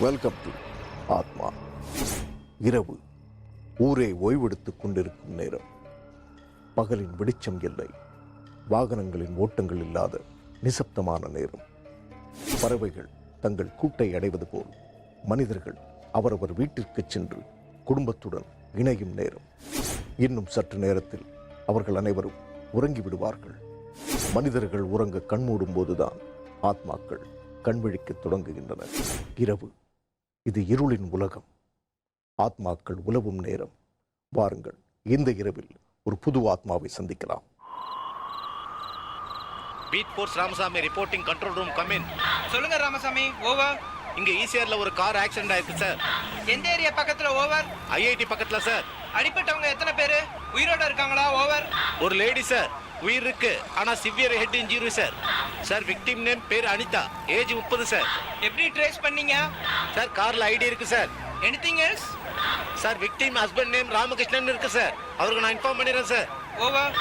Welcome to ஆத்மா. இரவு ஊரே ஓய்வெடுத்துக் கொண்டிருக்கும் நேரம். பகலின் வெளிச்சம் இல்லை, வாகனங்களின் ஓட்டங்கள் இல்லாத நிசப்தமான நேரம். பறவைகள் தங்கள் கூட்டை அடைவது போல் மனிதர்கள் அவரவர் வீட்டிற்கு சென்று குடும்பத்துடன் இணையும் நேரம். இன்னும் சற்று நேரத்தில் அவர்கள் அனைவரும் உறங்கிவிடுவார்கள். மனிதர்கள் உறங்க கண்மூடும் போதுதான் ஆத்மாக்கள் கண்விழிக்க தொடங்குகின்றன. இரவு, இது இருளின் உலகம். ஆத்மாக்கள் உலவும் நேரம். வாருங்கள், இந்த இரவில் ஒரு புது ஆத்மாவை சந்திக்கலாம். Beat force Ramasamy reporting, control room come in. சொல்லுங்க ராமசாமி, ஓவர். இங்க ஈசிஆர்ல ஒரு கார் ஆக்சிடென்ட் ஆயிருக்கு சார். எந்த ஏரியா பக்கத்துல? ஓவர். ஐஐடி பக்கத்துல சார். அடிபட்டவங்க எத்தனை பேரு? உயிரோட இருக்காங்களா? ஓவர். ஒரு லேடி சார், உயிர் இருக்கு, ஆனா severe head injury sir. Sir, victim name பேர் அனிதா, ஏஜ் 30 சார். எப்படி ட்ரேஸ் பண்ணீங்க? சார், கார்ல ஐடி இருக்கு sir. Anything else? Sir, victim husband name Ramakrishnan இருக்கு சார். அவருக்கு நான் இன்ஃபார்ம் பண்ணிடுறேன் sir. Over.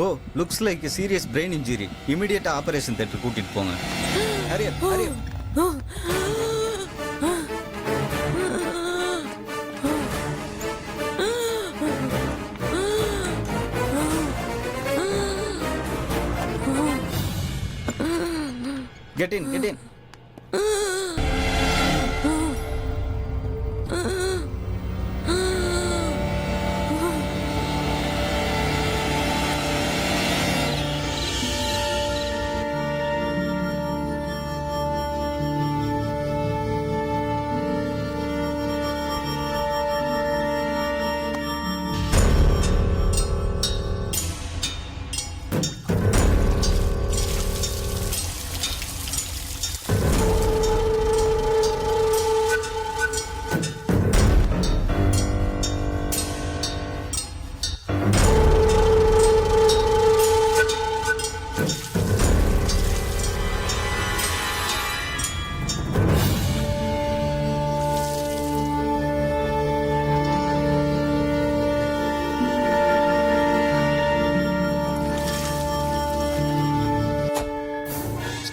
Oh, looks like serious brain injury. இமிடியேட்டா ஆபரேஷன் தியேட்டர் கூட்டிட்டு போங்க. Hurry up, hurry up. Get in, get in.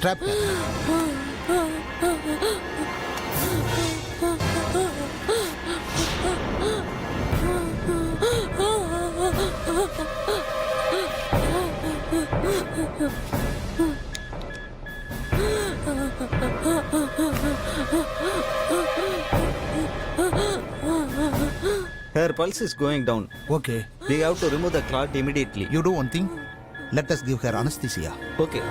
Strap her. Her pulse is going down. Okay. We have to remove the clot immediately. You do one thing. Let us give her anesthesia. Okay.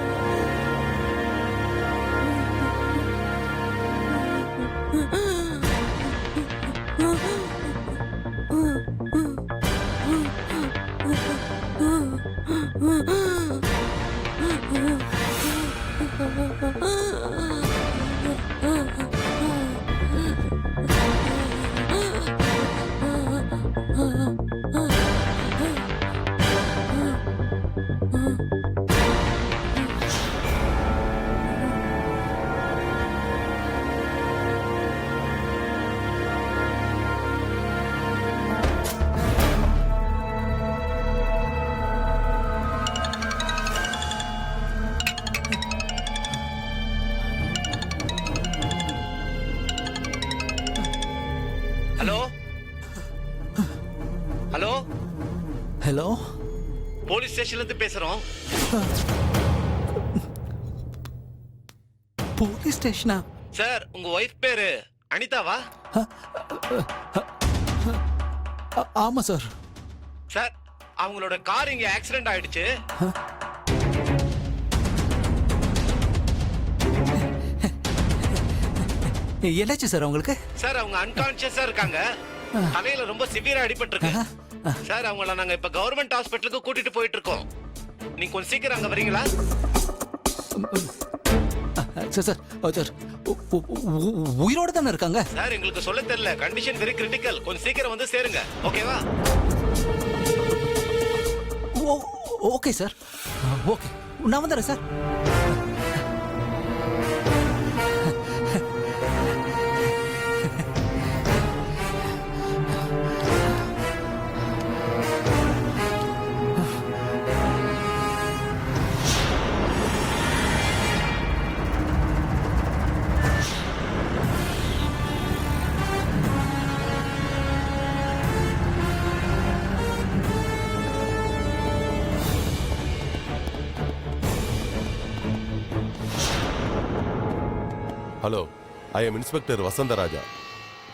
Hello hello Hello? Police ஸ்டேஷன்ல இருந்து பேசுறோம். Police station? Sir, உங்க wife பேரு அனிதாவா? ஆமா sir. Sir, அவங்களோட car இங்க accident ஆயிடுச்சு. என்னாச்சு சார் உங்களுக்கு? சார், அவங்க அன்கான்ஷியஸா இருக்காங்க. தலையில ரொம்ப சிவியரா அடிபட்டிருக்கு. சார், அவங்கள நாங்க இப்ப கவர்மெண்ட் ஹாஸ்பிட்டலுக்கு கூட்டிட்டு போயிட்டு இருக்கோம். நீங்க கொஞ்சம் சீக்கிரம் அங்க வரீங்களா? சார் சார் சார் உயிரோடு தானே இருக்காங்க? சார் எங்களுக்கு சொல்ல தெரியல, கண்டிஷன் வெரி கிரிட்டிக்கல், கொஞ்சம் சீக்கிரம் வந்து சேருங்க, ஓகேவா? ஓகே சார், ஓகே, நான் வந்துடுறேன் sir. Hello, I am inspector Vasantharajah.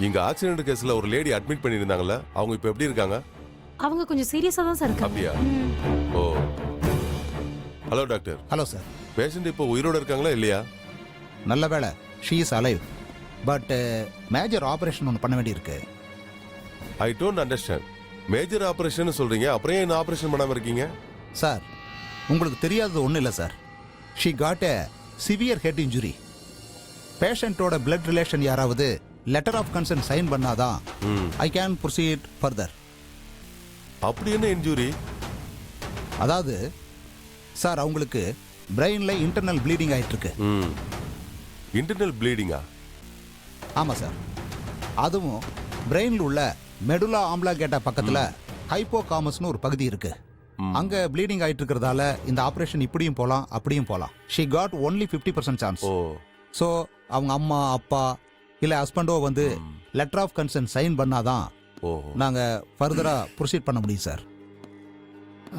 இங்க ஆக்சிடென்ட் கேஸ்ல ஒரு லேடி அட்மிட் பண்ணியிருந்தாங்கல்ல, அவங்க இப்போ எப்படி இருக்காங்க? அவங்க கொஞ்சம் சீரியஸா தான் சார் இருக்காங்க. அப்படியா? Oh, hello doctor. Hello sir. Patient இப்போ உயிரோட இருக்காங்களா இல்லையா? நல்ல வேளை, she is alive. But major operation ஒன்று பண்ண வேண்டியிருக்கு. I don't understand. Major operation சொல்றீங்க, அப்புறம் ஏன் ஆபரேஷன் பண்ணாம இருக்கீங்க? சார், உங்களுக்கு தெரியாதது ஒன்றும் இல்லை sir. She got a severe head injury. பேஷண்டோட பிளட் ரிலேஷன் யாராவது லெட்டர் ஆஃப் கன்சர்ன் சைன் பண்ணாதான் ஐ கேன் ப்ரொசீட் ஃபர்தர். அப்படி என்ன இன்ஜுரி? அதாவது சார், அவங்களுக்கு பிரெயின்ல இன்டர்னல் ப்ளீடிங் ஆயிட்டு இருக்கு. இன்டர்னல் ப்ளீடிங்கா? ஆமாம் சார். அதுவும் பிரெயினில் உள்ள மெடுலா ஆம்ப்ளாங்கேட்டா பக்கத்தில் ஹைப்போகாமஸ்னு ஒரு பகுதி இருக்கு. அங்க ப்ளீடிங் ஆயிட்டு இருக்கிறதால இந்த ஆபரேஷன் இப்படியும் போகலாம் அப்படியும் போகலாம். She got only 50% chance. So அவங்க அம்மா அப்பா இல்லை ஹஸ்பண்டோ வந்து லெட்டர் ஆஃப் கன்சர்ன் சைன் பண்ணாதான் நாங்கள் ஃபர்தராக ப்ரொசீட் பண்ண முடியும் சார்.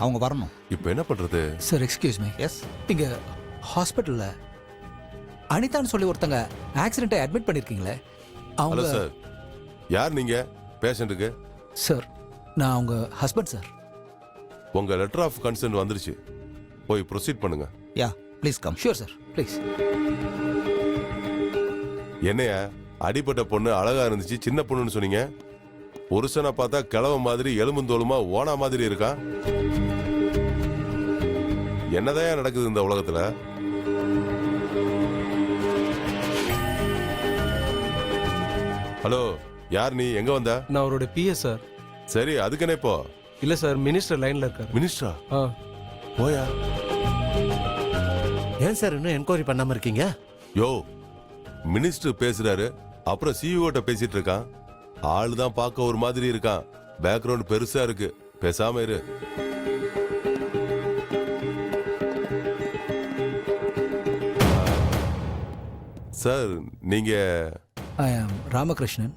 அவங்க வரணும். இப்போ என்ன பண்றது? Sir excuse me. எஸ். இங்க ஹாஸ்பிட்டல்ல அனிதான்னு சொல்லி ஒருத்தங்க ஆக்சிடென்ட்டை அட்மிட் பண்ணிருக்கீங்களே, ஹலோ அவங்க சார், யார் நீங்க பேஷண்ட்டுக்கு? சார், நான் அவங்க ஹஸ்பண்ட் சார். உங்க லெட்டர் ஆஃப் கன்சர்ன் வந்துருச்சு, போய் ப்ரொசீட் பண்ணுங்க. Yeah, please come. Sure sir, please. என்னையா அடிப்பட்ட பொண்ணு அழகா இருந்துச்சு, சின்ன பொண்ணுன்னு சொன்னீங்க. புருஷனை பார்த்தா கிழவ மாதிரி எலும்புந்தோலுமா ஓனா மாதிரி இருக்கான். என்னதான் நடக்குது இந்த உலகத்துல? ஹலோ, யார் நீ? எங்க வந்த? நான் அவரோட பிஎஸ் சார். சரி, அதுக்குன்னு இப்போ? இல்ல சார், மினிஸ்டர் லைன்ல இருக்காரு. மினிஸ்டரா? போயா. ஏன் சார் இன்னும் என்கொயரி பண்ணாம இருக்கீங்க? யோ, மினிஸ்டர் பேசுறாரு, அப்புறம் சிஇஓட்ட பேசிட்டு இருக்கான். ஆளு தான் பார்க்க ஒரு மாதிரி இருக்கான், பேக்ரவுண்ட் பெருசா இருக்கு. பேசாம இரு. சார், நீங்க? I am Ramakrishnan,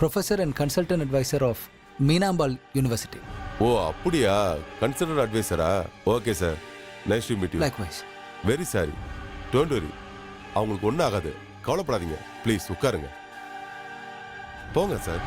professor and consultant advisor of Meenambal university. Oh, அப்படியா? கன்சல்டன்ட் அட்வைசரா? Okay sir, nice to meet you. Likewise. Very sorry, don't worry. அவங்களுக்கு ஒன்றும் ஆகாது, கவலைப்படாதீங்க. ப்ளீஸ் உட்காருங்க. போங்க சார்.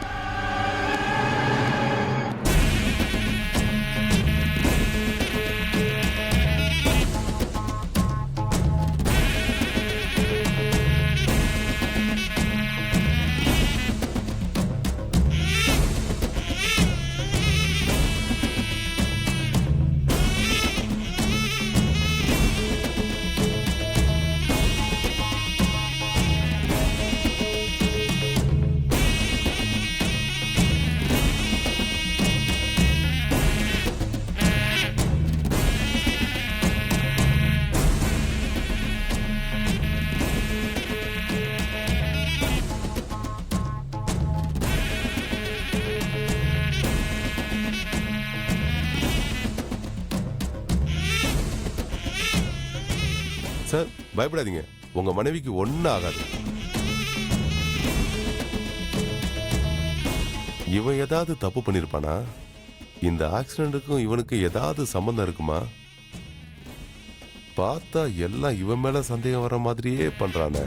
சார், பயப்படாதீங்க, உங்க மனைவிக்கு ஒன்னும் ஆகாது. இவன் ஏதாவது தப்பு பண்ணிருப்பானா? இந்த ஆக்சிடென்ட்டுக்கும் இவனுக்கு ஏதாவது சம்பந்தம் இருக்குமா? பார்த்தா எல்லாம் இவன் மேல சந்தேகம் வர மாதிரியே பண்றானே.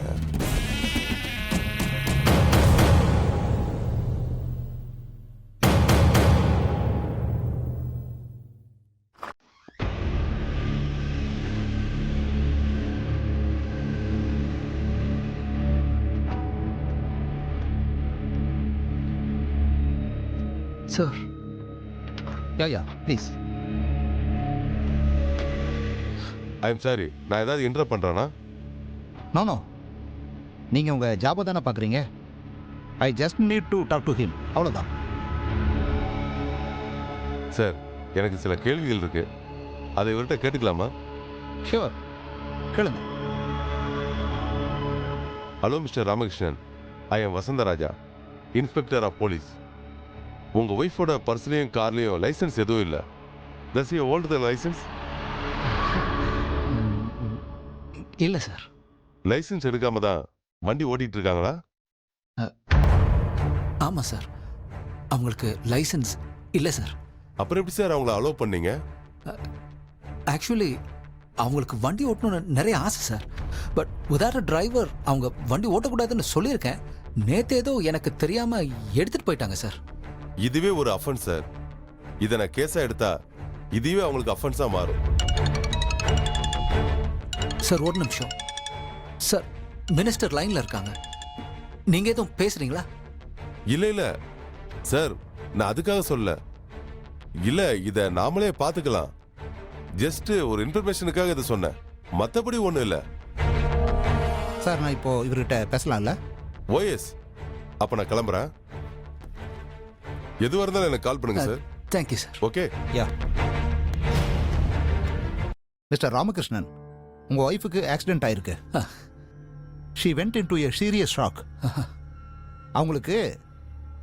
Sir, yeah please. I am sorry, நான் ஏதாவது இன்டரப்ட் பண்றேனா? நோ நீங்கள் உங்கள் ஜாபை தானே பார்க்குறீங்க. I just need to talk to him, அவ்வளோதான். சார், எனக்கு சில கேள்விகள் இருக்கு, அதை இவர்கிட்ட கேட்டுக்கலாமா? ஷியோர், கேளுங்க. Hello mister Ramakrishnan, I am Vasantharaja, inspector of police. உங்கள் ஒய்ஃபோட பர்ஸ்லையும் கார்லேயும் லைசன்ஸ் எதுவும் இல்லை. Does you hold the licence? இல்லை சார். லைசன்ஸ் எடுக்காம தான் வண்டி ஓட்டிட்டு இருக்காங்களா? ஆமாம் சார், அவங்களுக்கு லைசன்ஸ் இல்லை சார். அப்புறம் எப்படி சார் அவங்கள அலோவ் பண்ணீங்க? ஆக்சுவலி அவங்களுக்கு வண்டி ஓட்டணும்னு நிறைய ஆசை சார். பட் உதாரண டிரைவர் அவங்க வண்டி ஓட்டக்கூடாதுன்னு சொல்லியிருக்கேன். நேற்று ஏதோ எனக்கு தெரியாமல் எடுத்துகிட்டு போயிட்டாங்க சார். இதுவே ஒரு அஃபென்ஸ் சார். இதை நான் கேஸாக எடுத்தா இதுவே அவங்களுக்கு அஃபென்ஸாக மாறும். சார் ஒரு நிமிஷம் சார், மினிஸ்டர் லைனில் இருக்காங்க, நீங்கள் எதுவும் பேசுகிறீங்களா? இல்லை சார், நான் அதுக்காக சொல்ல. இல்லை, இதை நாமளே பார்த்துக்கலாம். ஜஸ்ட் ஒரு இன்ஃபர்மேஷனுக்காக இதை சொன்னேன், மற்றபடி ஒன்றும் இல்லை. சார், நான் இப்போ இவர்கிட்ட பேசலாம்ல? ஓஎஸ், அப்போ நான் கிளம்புறேன். எதுவாக இருந்தாலும் எனக்கு கால் பண்ணுங்க sir. Thank you sir. Okay. Yeah mister Ramakrishnan, உங்கள் ஒய்ஃபுக்கு ஆக்சிடென்ட் ஆயிருக்கு. She went in to a serious shock. அவங்களுக்கு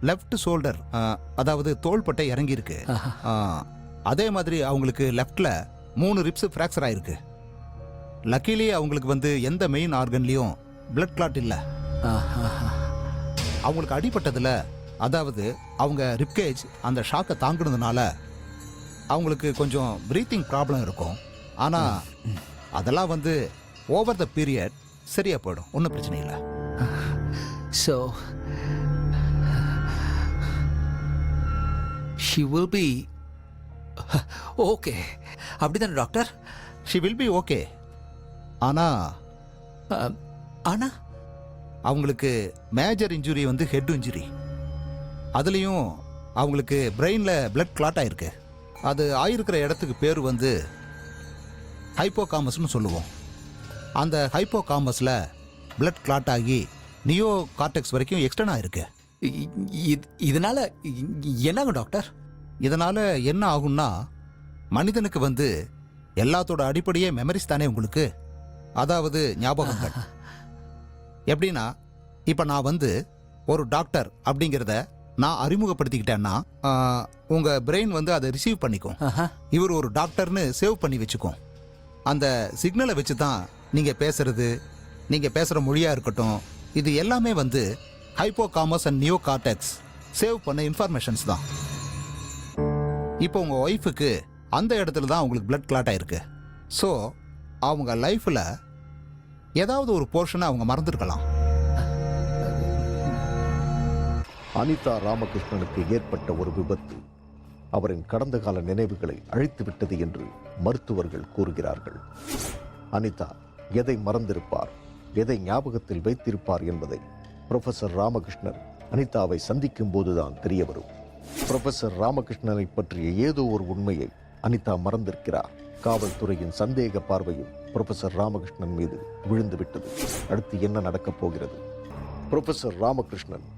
லெஃப்ட் ஷோல்டர், அதாவது தோள்பட்டை இறங்கியிருக்கு. அதே மாதிரி அவங்களுக்கு லெஃப்டில் 3 ரிப்ஸ் ஃப்ராக்சர் ஆயிருக்கு. லக்கிலி அவங்களுக்கு எந்த மெயின் ஆர்கன்லேயும் பிளட் கிளாட் இல்லை. அவங்களுக்கு அடிபட்டதில், அதாவது அவங்க ரிப்கேஜ் அந்த ஷாக்கை தாங்கினதுனால அவங்களுக்கு கொஞ்சம் ப்ரீத்திங் ப்ராப்ளம் இருக்கும். ஆனால் அதெல்லாம் ஓவர் த பீரியட் சரியாக போயிடும், ஒன்றும் பிரச்சனை இல்லை. So she will be okay, அப்படிதானே doctor? She will be okay. ஆனால் ஆனால் அவங்களுக்கு மேஜர் இன்ஜுரி ஹெட் இன்ஜுரி. அதுலேயும் அவங்களுக்கு பிரெயினில் பிளட் கிளாட் ஆயிருக்கு. அது ஆயிருக்கிற இடத்துக்கு பேர் ஹைப்போகாமஸ்னு சொல்லுவோம். அந்த ஹைப்போகாமஸில் பிளட் கிளாட் ஆகி நியோ கார்டெக்ஸ் வரைக்கும் எக்ஸ்டர்ன் ஆயிருக்கு. இதனால என்னங்க டாக்டர்? இதனால் என்ன ஆகும்னா, மனிதனுக்கு எல்லாத்தோட அடிப்படையே மெமரிஸ் தானே உங்களுக்கு, அதாவது ஞாபகங்கள். எப்படின்னா, இப்போ நான் ஒரு டாக்டர் அப்படிங்கிறத நான் அறிமுகப்படுத்திக்கிட்டேன்னா உங்கள் பிரெயின் அதை ரிசீவ் பண்ணிக்கும். இவர் ஒரு டாக்டர்னு சேவ் பண்ணி வச்சுக்கும். அந்த சிக்னலை வச்சு தான் நீங்கள் பேசுறது, நீங்கள் பேசுகிற மொழியாக இருக்கட்டும், இது எல்லாமே ஹைப்போகாமஸ் அண்ட் நியோ கார்டெக்ஸ் சேவ் பண்ண இன்ஃபர்மேஷன்ஸ் தான். இப்போ உங்கள் ஒய்ஃபுக்கு அந்த இடத்துல தான் உங்களுக்கு பிளட் கிளாட் ஆயிருக்கு. ஸோ அவங்க லைஃப்பில் ஏதாவது ஒரு போர்ஷனை அவங்க மறந்துருக்கலாம். அனிதா ராமகிருஷ்ணனுக்கு ஏற்பட்ட ஒரு விபத்து அவரின் கடந்த கால நினைவுகளை அழித்துவிட்டது என்று மருத்துவர்கள் கூறுகிறார்கள். அனிதா எதை மறந்திருப்பார், எதை ஞாபகத்தில் வைத்திருப்பார் என்பதை புரொஃபசர் ராமகிருஷ்ணன் அனிதாவை சந்திக்கும் போதுதான் தெரிய வரும். புரொஃபசர் ராமகிருஷ்ணனை பற்றிய ஏதோ ஒரு உண்மையை அனிதா மறந்திருக்கிறார். காவல்துறையின் சந்தேக பார்வையும் புரொஃபசர் ராமகிருஷ்ணன் மீது விழுந்துவிட்டது. அடுத்து என்ன நடக்கப் போகிறது? புரொஃபசர் ராமகிருஷ்ணன்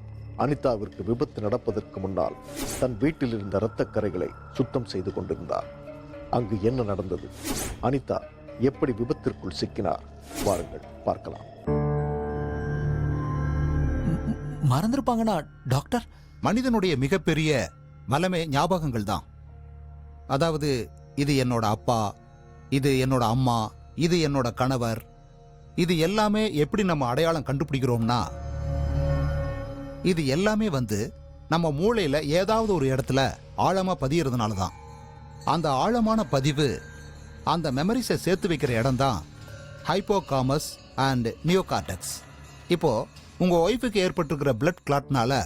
அனிதாவிற்கு விபத்து நடப்பதற்கு முன்னால் தன் வீட்டில் இருந்த இரத்தக் கறைகளை சுத்தம் செய்து கொண்டிருந்தார். அங்கு என்ன நடந்தது? அனிதா எப்படி விபத்திற்குள் சிக்கினார்? வாருங்கள் பார்க்கலாம். மறந்துருப்பாங்கன்னா டாக்டர்? மனிதனுடைய மிகப்பெரிய மலமே ஞாபகங்கள் தான். அதாவது இது என்னோட அப்பா, இது என்னோட அம்மா, இது என்னோட கணவர், இது எல்லாமே எப்படி நம்ம அடையாளம் கண்டுபிடிக்கிறோம்னா, இது எல்லாமே நம்ம மூளையில ஏதாவது ஒரு இடத்துல ஆழமா பதியறதுனால தான். அந்த ஆழமான பதிவு, அந்த மெமரிஸை சேர்த்து வைக்கிற இடம் தான் ஹைப்போகாமஸ் அண்ட் நியோகார்டெக்ஸ். இப்போ உங்க ஒய்ஃபுக்கு ஏற்பட்டிருக்கிற பிளட் கிளாட்னால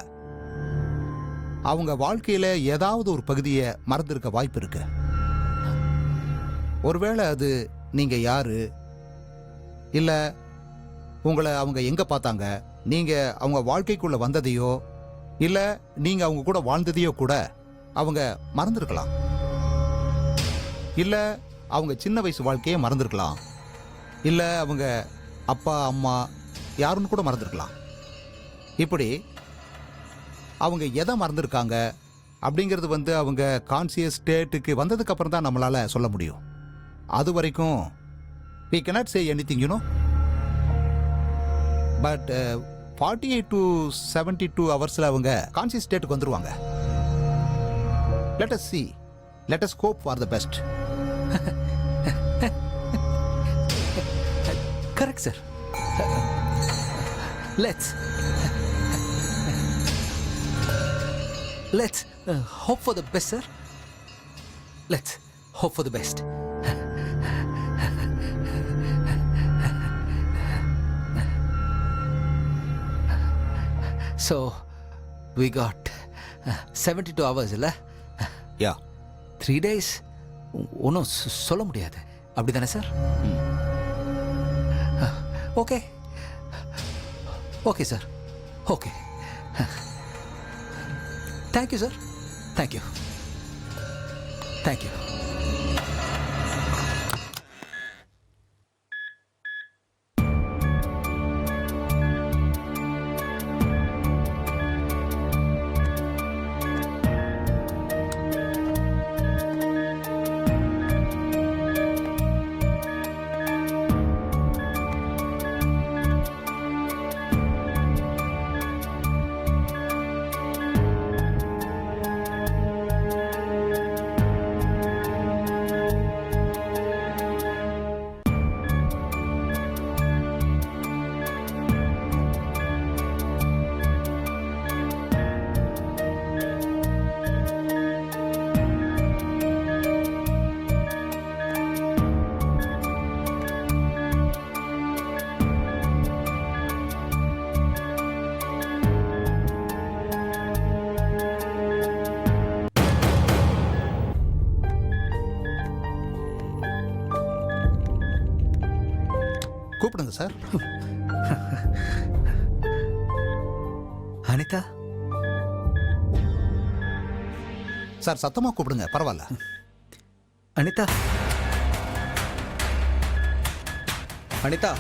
அவங்க வாழ்க்கையில ஏதாவது ஒரு பகுதியை மறந்திருக்க வாய்ப்பு இருக்கு. ஒருவேளை அது நீங்க யாரு, இல்ல உங்களை அவங்க எங்க பார்த்தாங்க, நீங்க அவங்க வாழ்க்கைக்குள்ள வந்ததையோ இல்ல நீங்க அவங்க கூட வாழ்ந்ததையோ கூட அவங்க மறந்துருக்கலாம். இல்ல அவங்க சின்ன வயசு வாழ்க்கையை மறந்துருக்கலாம். இல்லை அவங்க அப்பா அம்மா யாருன்னு கூட மறந்துருக்கலாம். இப்படி அவங்க எதை மறந்துருக்காங்க அப்படிங்கிறது அவங்க கான்சியஸ் ஸ்டேட்டுக்கு வந்ததுக்கு அப்புறம் தான் நம்மளால சொல்ல முடியும். அது வரைக்கும் we cannot say anything, you know. But 48 to 72 ஹவர்ஸில் அவங்க கான்சியஸ் ஸ்டேட்டுக்கு வந்துருவாங்க. let us see, let us hope for the best. Correct sir. Let's hope for the best, sir. Let's hope for the best. So, we got 72 hours, இல்ல? யா 3 days. ஒன்றும் சொல்ல முடியாது. அப்படிதானே sir? Okay okay sir, okay. Thank you sir, thank you, thank you. கூப்பிடுங்க sir. Anitha sir சத்தமாக கூப்பிடுங்க, பரவாயில்ல. Anitha Anitha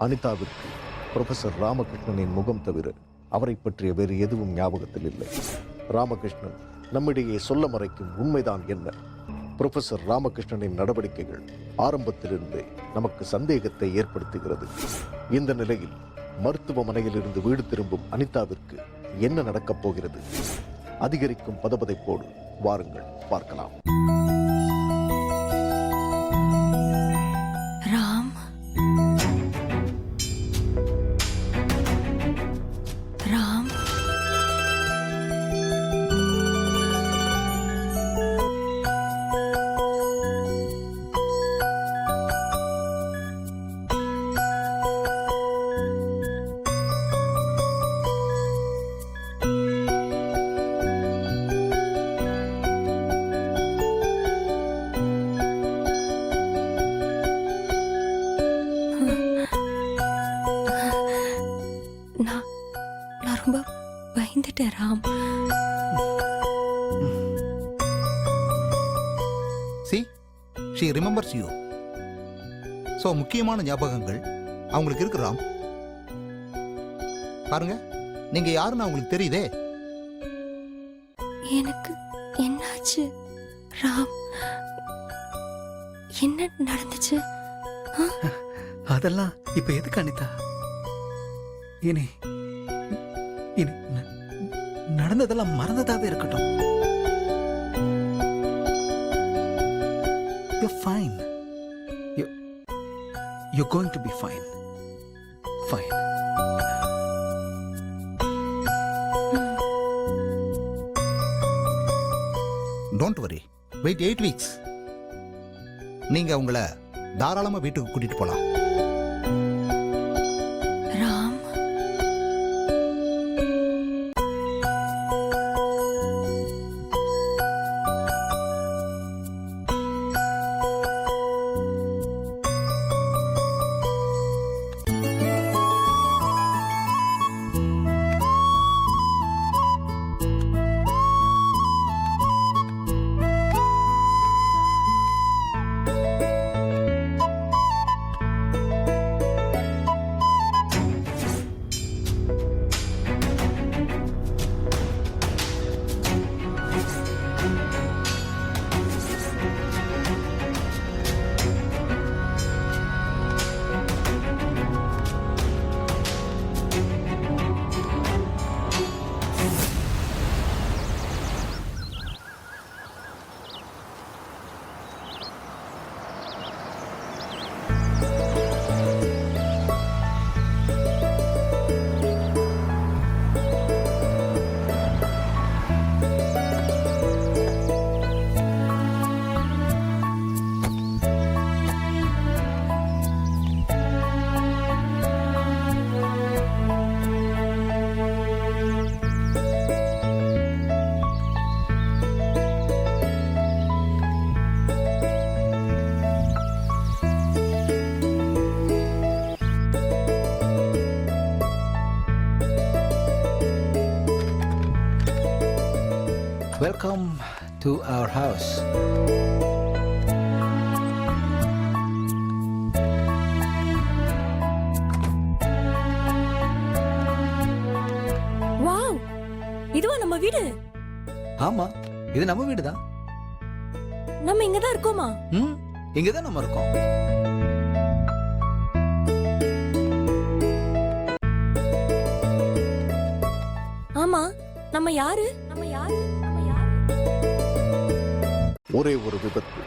அனிதாவிற்கு professor ராமகிருஷ்ணனின் முகம் தவிர அவரை பற்றிய வேறு எதுவும் ஞாபகத்தில் இல்லை. ராமகிருஷ்ணன் நம்மிடையே சொல்ல மறைக்கும் உண்மைதான் என்ன? புரொஃபசர் ராமகிருஷ்ணனின் நடவடிக்கைகள் ஆரம்பத்திலிருந்தே நமக்கு சந்தேகத்தை ஏற்படுத்துகிறது. இந்த நிலையில் மருத்துவமனையிலிருந்து வீடு திரும்பும் அனிதாவிற்கு என்ன நடக்கப் போகிறது? அதிகரிக்கும் பதபதைப்போடு வாருங்கள் பார்க்கலாம். ராம், ராம், நான் ரொம்ப பயந்துட்டேன் Ram. C she remembers you. So முக்கியமான ஞாபகங்கள் அவங்களுக்கு இருக்கு ராம். பாருங்க, நீங்க யாருன்னு அவங்களுக்கு தெரியுதே. எனக்கு என்னாச்சு ராம்? என்ன நடந்துச்சு? அதெல்லாம் இப்ப எதுக்கு அனிதா? இனி இனி நடந்ததெல்லாம் மறந்ததாவே இருக்கட்டும். You're fine. You're going to be fine. Fine. Don't worry, wait 8 weeks. நீங்க உங்களை தாராளமா வீட்டுக்கு கூட்டிட்டு போலாம். Ram, welcome to our house. Wow, இதுவா நம்ம வீடு? ஆமா, இது நம்ம வீடு தான். நம்ம இங்க தான் இருக்கோமா? இங்க தான் நம்ம இருக்கோம். ஆமா, நம்ம யாரு? ஒரே ஒரு விபத்து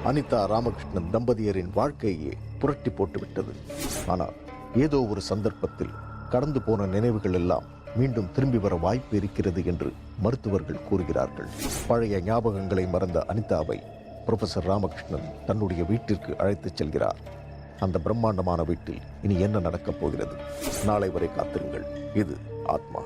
அனிதா ராமகிருஷ்ணன் தம்பதியரின் வாழ்க்கையே புரட்டி போட்டுவிட்டது. ஆனால் ஏதோ ஒரு சந்தர்ப்பத்தில் கடந்து போன நினைவுகள் எல்லாம் மீண்டும் திரும்பி வர வாய்ப்பு இருக்கிறது என்று மருத்துவர்கள் கூறுகிறார்கள். பழைய ஞாபகங்களை மறந்த அனிதாவை புரொஃபசர் ராமகிருஷ்ணன் தன்னுடைய வீட்டிற்கு அழைத்துச் செல்கிறார். அந்த பிரம்மாண்டமான வீட்டில் இனி என்ன நடக்கப் போகிறது? நாளை வரை காத்திருங்கள். இது ஆத்மா.